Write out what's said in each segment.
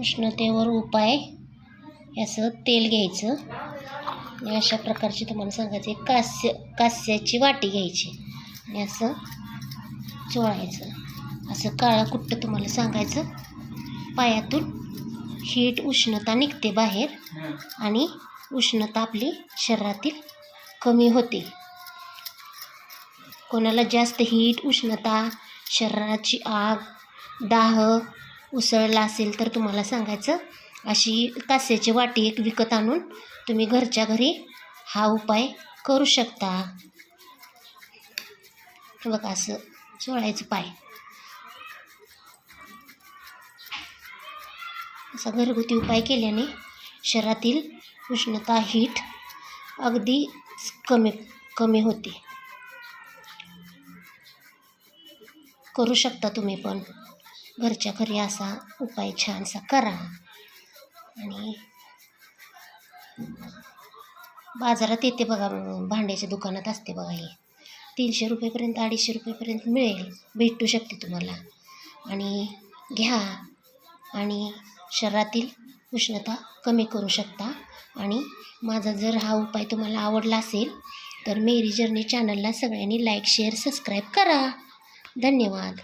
उष्णतेवर उपाय याचं तेल घ्यायचं आणि अशा प्रकारची तुम्हाला सांगायचं कास्याची वाटी घ्यायची आणि असं चोळायचं. असं काळं कुट्ट तुम्हाला सांगायचं. पायातून हीट उष्णता निघते बाहेर आणि उष्णता आपली शरीरातील कमी होते. कोणाला जास्त हीट उष्णता शरीराची आग दाह उसळला असेल तर तुम्हाला सांगायचं अशी कास्याची वाटी एक विकत आणून तुम्ही घरच्या घरी हा उपाय करू शकता. बघा असं चोळायचं पाय. असा घरगुती उपाय केल्याने शरीरातील उष्णता हीट अगदी कमी होते. करू शकता तुम्ही पण घरच्या घरी असा उपाय छानसा करा. आणि बाजारात येते बघा, भांड्याच्या दुकानात असते बघा, हे 300 रुपयेपर्यंत 250 रुपयेपर्यंत भेटू शकते तुम्हाला. आणि घ्या आणि शरीरातील उष्णता कमी करू शकता. आणि माझा जर हा उपाय तुम्हाला आवडला असेल तर मेरी जर्नी चॅनलला सगळ्यांनी लाईक शेअर सबस्क्राईब करा. धन्यवाद.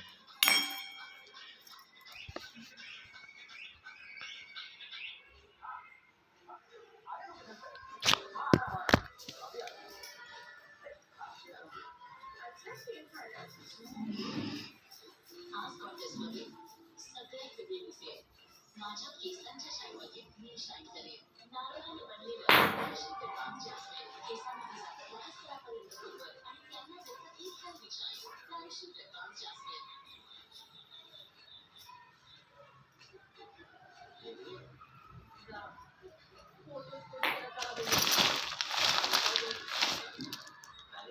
माझ्या केसांच्या शाईमध्ये मी शाईन करेन. नारळाने बनलेलं परिशुद्ध काम जास्मिन केसांमध्ये जातं आणि त्यांना देतं एक शाईन. परिशुद्ध काम जास्मिन.